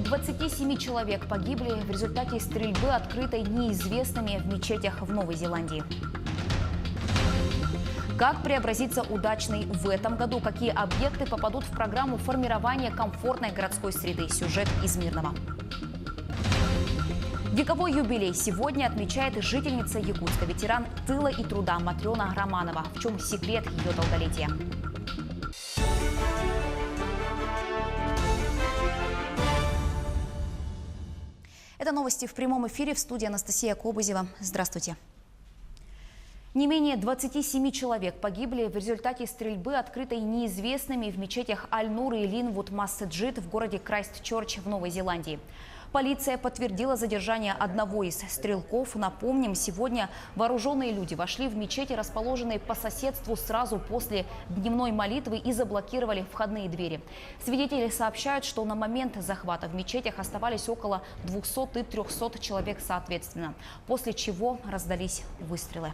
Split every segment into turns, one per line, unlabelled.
27 человек погибли в результате стрельбы, открытой неизвестными в мечетях в Новой Зеландии. Как преобразиться удачный в этом году? Какие объекты попадут в программу формирования комфортной городской среды? Сюжет из Мирного. Вековой юбилей сегодня отмечает жительница Якутска, ветеран тыла и труда Матрена Романова. В чем секрет ее долголетия? Это новости в прямом эфире, в студии Анастасия Кобызева. Здравствуйте. Не менее 27 человек погибли в результате стрельбы, открытой неизвестными в мечетях Аль-Нур и Линвуд-Массаджид в городе Крайстчерч в Новой Зеландии. Полиция подтвердила задержание одного из стрелков. Напомним, сегодня вооруженные люди вошли в мечети, расположенные по соседству сразу после дневной молитвы, и заблокировали входные двери. Свидетели сообщают, что на момент захвата в мечетях оставались около 200 и 300 человек соответственно, после чего раздались выстрелы.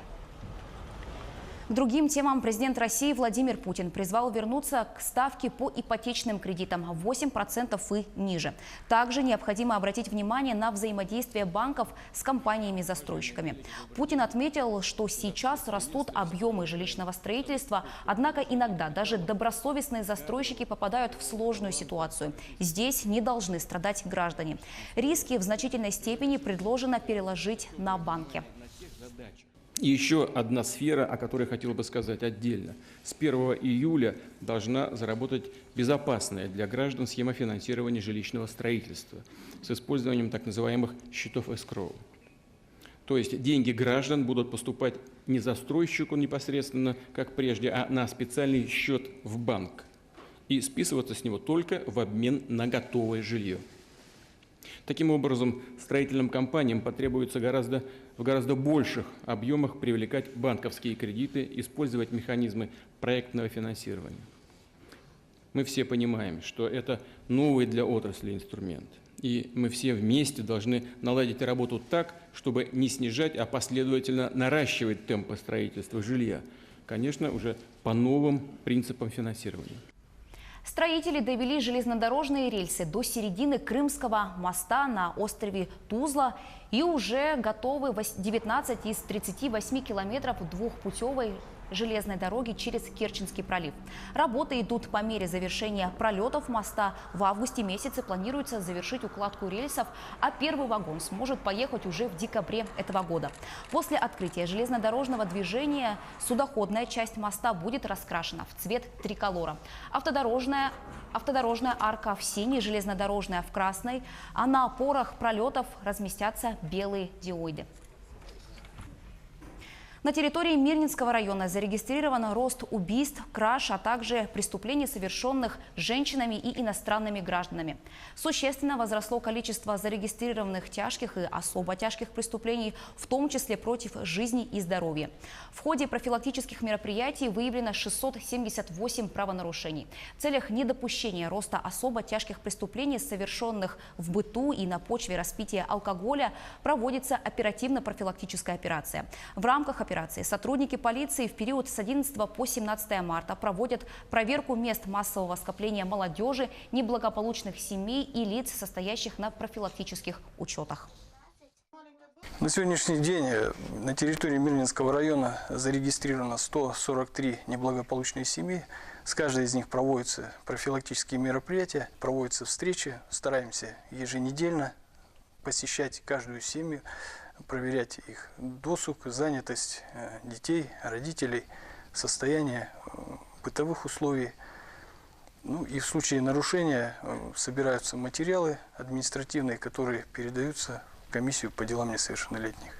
К другим темам президент России Владимир Путин призвал вернуться к ставке по ипотечным кредитам 8% и ниже. Также необходимо обратить внимание на взаимодействие банков с компаниями-застройщиками. Путин отметил, что сейчас растут объемы жилищного строительства, однако иногда даже добросовестные застройщики попадают в сложную ситуацию. Здесь не должны страдать граждане. Риски в значительной степени предложено переложить на банки.
И еще одна сфера, о которой хотел бы сказать отдельно. С 1 июля должна заработать безопасная для граждан схема финансирования жилищного строительства с использованием так называемых счетов эскроу. То есть деньги граждан будут поступать не застройщику непосредственно, как прежде, а на специальный счет в банк и списываться с него только в обмен на готовое жилье. Таким образом, строительным компаниям потребуется в гораздо больших объемах привлекать банковские кредиты, использовать механизмы проектного финансирования. Мы все понимаем, что это новый для отрасли инструмент. И мы все вместе должны наладить работу так, чтобы не снижать, а последовательно наращивать темпы строительства жилья. Конечно, уже по новым принципам финансирования.
Строители довели железнодорожные рельсы до середины Крымского моста на острове Тузла и уже готовы 19 из 38 километров двухпутевой железной дороги через Керченский пролив. Работы идут по мере завершения пролетов моста. В августе месяце планируется завершить укладку рельсов, а первый вагон сможет поехать уже в декабре этого года. После открытия железнодорожного движения судоходная часть моста будет раскрашена в цвет триколора. Автодорожная арка в синей, железнодорожная в красной, а на опорах пролетов разместятся белые диоиды. На территории Мирнинского района зарегистрирован рост убийств, краж, а также преступлений, совершенных женщинами и иностранными гражданами. Существенно возросло количество зарегистрированных тяжких и особо тяжких преступлений, в том числе против жизни и здоровья. В ходе профилактических мероприятий выявлено 678 правонарушений. В целях недопущения роста особо тяжких преступлений, совершенных в быту и на почве распития алкоголя, проводится оперативно-профилактическая операция. В рамках операции сотрудники полиции в период с 11 по 17 марта проводят проверку мест массового скопления молодежи, неблагополучных семей и лиц, состоящих на профилактических учетах.
На сегодняшний день на территории Мирнинского района зарегистрировано 143 неблагополучные семьи. С каждой из них проводятся профилактические мероприятия, проводятся встречи. Стараемся еженедельно посещать каждую семью, проверять их досуг, занятость детей, родителей, состояние бытовых условий. Ну и в случае нарушения собираются материалы административные, которые передаются в комиссию по делам несовершеннолетних.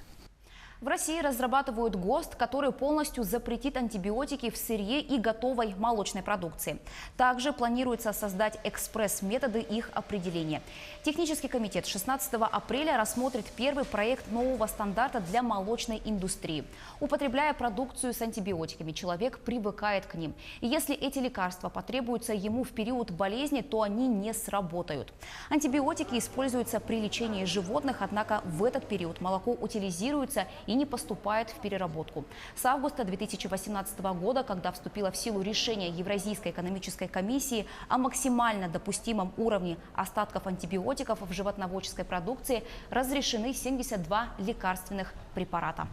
В России разрабатывают ГОСТ, который полностью запретит антибиотики в сырье и готовой молочной продукции. Также планируется создать экспресс-методы их определения. Технический комитет 16 апреля рассмотрит первый проект нового стандарта для молочной индустрии. Употребляя продукцию с антибиотиками, человек привыкает к ним. И если эти лекарства потребуются ему в период болезни, то они не сработают. Антибиотики используются при лечении животных, однако в этот период молоко утилизируется и не поступает в переработку. С августа 2018 года, когда вступило в силу решение Евразийской экономической комиссии о максимально допустимом уровне остатков антибиотиков в животноводческой продукции, разрешены 72 лекарственных препарата.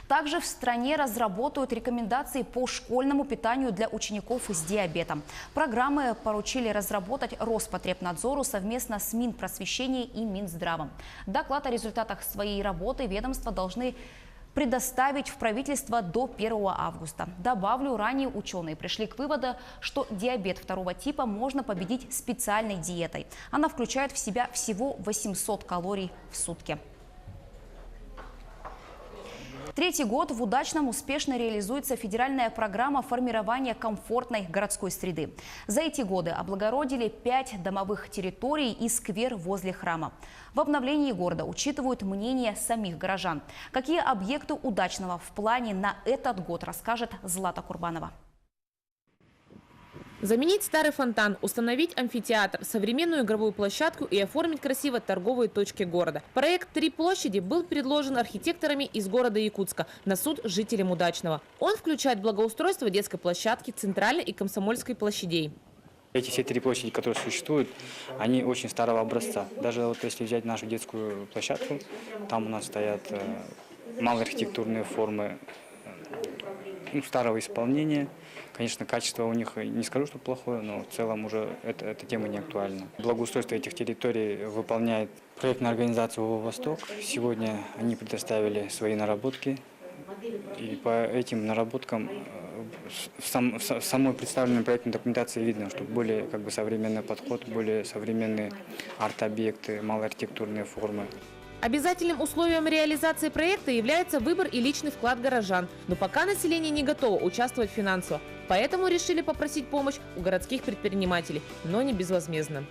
Также в стране разработают рекомендации по школьному питанию для учеников с диабетом. Программы поручили разработать Роспотребнадзору совместно с Минпросвещения и Минздравом. Доклад о результатах своей работы ведомства должны предоставить в правительство до 1 августа. Добавлю, ранее ученые пришли к выводу, что диабет второго типа можно победить специальной диетой. Она включает в себя всего 800 калорий в сутки. Третий год в Удачном успешно реализуется федеральная программа формирования комфортной городской среды. За эти годы облагородили 5 домовых территорий и сквер возле храма. В обновлении города учитывают мнение самих горожан. Какие объекты Удачного в плане на этот год, расскажет Злата Курбанова.
Заменить старый фонтан, установить амфитеатр, современную игровую площадку и оформить красиво торговые точки города. Проект «Три площади» был предложен архитекторами из города Якутска на суд жителям Удачного. Он включает благоустройство детской площадки, Центральной и Комсомольской площадей.
Эти все 3 площади, которые существуют, они очень старого образца. Даже вот если взять нашу детскую площадку, там у нас стоят малоархитектурные формы старого исполнения. Конечно, качество у них, не скажу, что плохое, но в целом уже эта тема не актуальна. Благоустройство этих территорий выполняет проектная организация ООО «Восток». Сегодня они предоставили свои наработки. И по этим наработкам в самой представленной проектной документации видно, что более современный подход, более современные арт-объекты, малоархитектурные формы.
Обязательным условием реализации проекта является выбор и личный вклад горожан. Но пока население не готово участвовать финансово. Поэтому решили попросить помощь у городских предпринимателей, но не безвозмездно.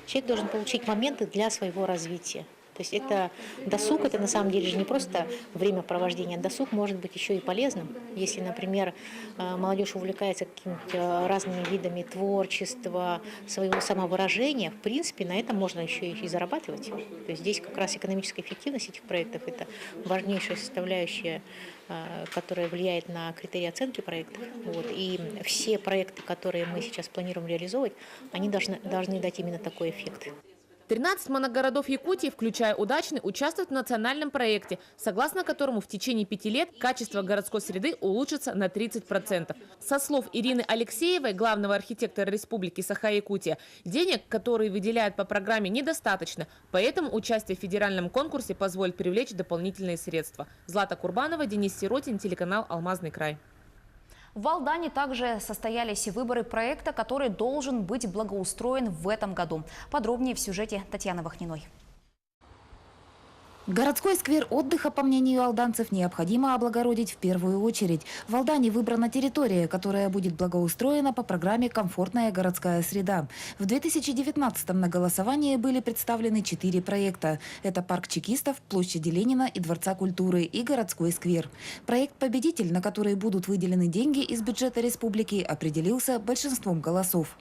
Человек должен получить моменты для своего развития. То есть это досуг, это на самом деле же не просто времяпровождение. Досуг может быть еще и полезным. Если, например, молодежь увлекается какими-то разными видами творчества, своего самовыражения, в принципе, на этом можно еще и зарабатывать. То есть здесь как раз экономическая эффективность этих проектов – это важнейшая составляющая, которая влияет на критерии оценки проектов. И все проекты, которые мы сейчас планируем реализовывать, они должны дать именно такой эффект.
13 моногородов Якутии, включая Удачный, участвуют в национальном проекте, согласно которому в течение 5 лет качество городской среды улучшится на 30%. Со слов Ирины Алексеевой, главного архитектора Республики Саха-Якутия, денег, которые выделяют по программе, недостаточно, поэтому участие в федеральном конкурсе позволит привлечь дополнительные средства. Злата Курбанова, Денис Сиротин, телеканал «Алмазный край».
В Алдане также состоялись выборы проекта, который должен быть благоустроен в этом году. Подробнее в сюжете Татьяны Вахниной.
Городской сквер отдыха, по мнению алданцев, необходимо облагородить в первую очередь. В Алдане выбрана территория, которая будет благоустроена по программе «Комфортная городская среда». В 2019-м на голосование были представлены 4 проекта. Это парк чекистов, площади Ленина и Дворца культуры и городской сквер. Проект-победитель, на который будут выделены деньги из бюджета республики, определился большинством голосов.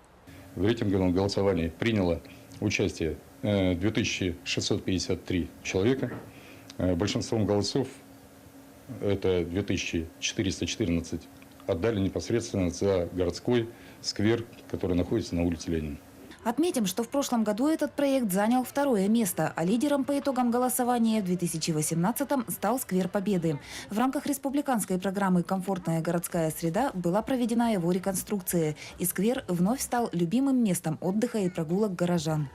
В рейтинговом голосовании приняло участие 2653 человека. Большинством голосов, это 2414, отдали непосредственно за городской сквер, который находится на улице Ленина.
Отметим, что в прошлом году этот проект занял 2-е место, а лидером по итогам голосования в 2018-м стал Сквер Победы. В рамках республиканской программы «Комфортная городская среда» была проведена его реконструкция, и сквер вновь стал любимым местом отдыха и прогулок горожан.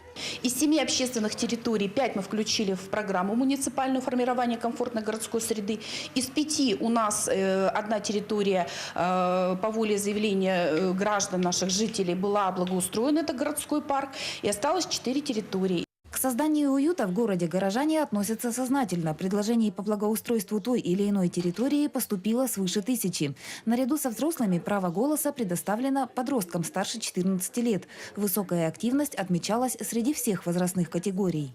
Из 7 общественных территорий 5 мы включили в программу муниципального формирования комфортной городской среды. Из 5 у нас 1 территория по воле заявления граждан, наших жителей, была благоустроена, это городской парк, и осталось 4 территории.
К созданию уюта в городе горожане относятся сознательно. Предложений по благоустройству той или иной территории поступило свыше 1000. Наряду со взрослыми право голоса предоставлено подросткам старше 14 лет. Высокая активность отмечалась среди всех возрастных категорий.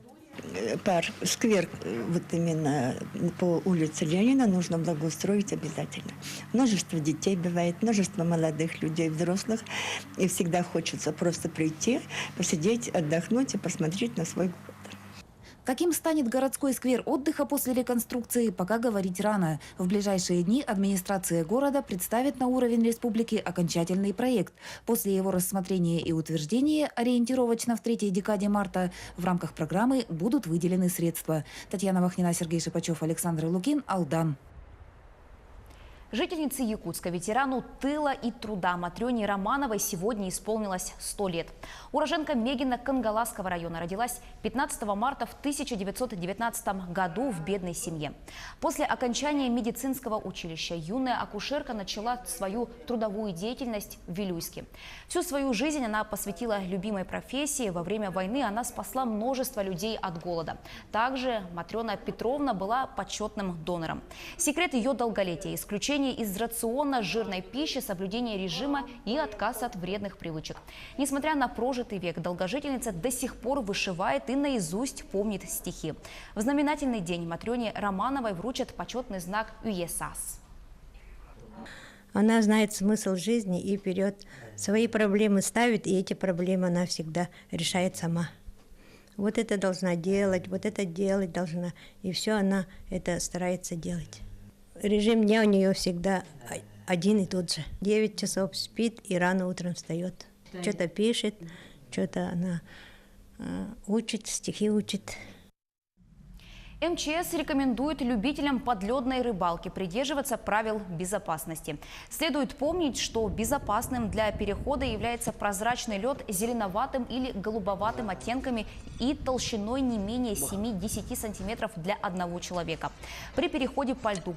Парк, сквер вот именно по улице Ленина нужно благоустроить обязательно. Множество детей бывает, множество молодых людей, взрослых. И всегда хочется просто прийти, посидеть, отдохнуть и посмотреть на свой город.
Каким станет городской сквер отдыха после реконструкции, пока говорить рано. В ближайшие дни администрация города представит на уровень республики окончательный проект. После его рассмотрения и утверждения, ориентировочно в третьей декаде марта, в рамках программы будут выделены средства. Татьяна Вахнина, Сергей Шипачев, Александр Лукин, Алдан.
Жительнице Якутска, ветерану тыла и труда Матрёне Романовой сегодня исполнилось 100 лет. Уроженка Мегина Кангаласского района родилась 15 марта в 1919 году в бедной семье. После окончания медицинского училища юная акушерка начала свою трудовую деятельность в Вилюйске. Всю свою жизнь она посвятила любимой профессии. Во время войны она спасла множество людей от голода. Также Матрёна Петровна была почетным донором. Секрет ее долголетия – исключение из рациона жирной пищи, соблюдение режима и отказ от вредных привычек. Несмотря на прожитый век, долгожительница до сих пор вышивает и наизусть помнит стихи. В знаменательный день Матрёне Романовой вручат почетный знак ЮЕСАС.
Она знает смысл жизни и вперед свои проблемы ставит, и эти проблемы она всегда решает сама. Вот это должна делать, вот это делать должна, и все она это старается делать. Режим дня у нее всегда один и тот же. 9 часов спит и рано утром встает. Что-то пишет, что-то она учит, стихи учит.
МЧС рекомендует любителям подледной рыбалки придерживаться правил безопасности. Следует помнить, что безопасным для перехода является прозрачный лед с зеленоватым или голубоватым оттенками и толщиной не менее 7-10 сантиметров для одного человека. При переходе по льду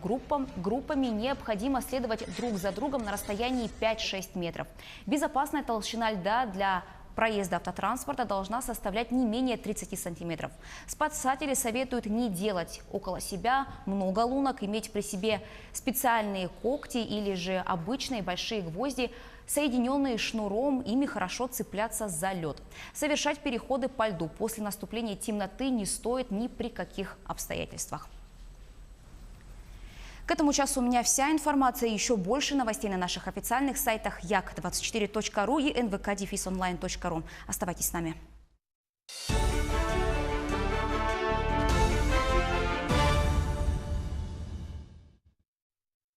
группами необходимо следовать друг за другом на расстоянии 5-6 метров. Безопасная толщина льда для проезда автотранспорта должна составлять не менее 30 сантиметров. Спасатели советуют не делать около себя много лунок, иметь при себе специальные когти или же обычные большие гвозди, соединенные шнуром, ими хорошо цепляться за лед. Совершать переходы по льду после наступления темноты не стоит ни при каких обстоятельствах. К этому часу у меня вся информация. Еще больше новостей на наших официальных сайтах як24.ru и nvk-online.ru. Оставайтесь с нами.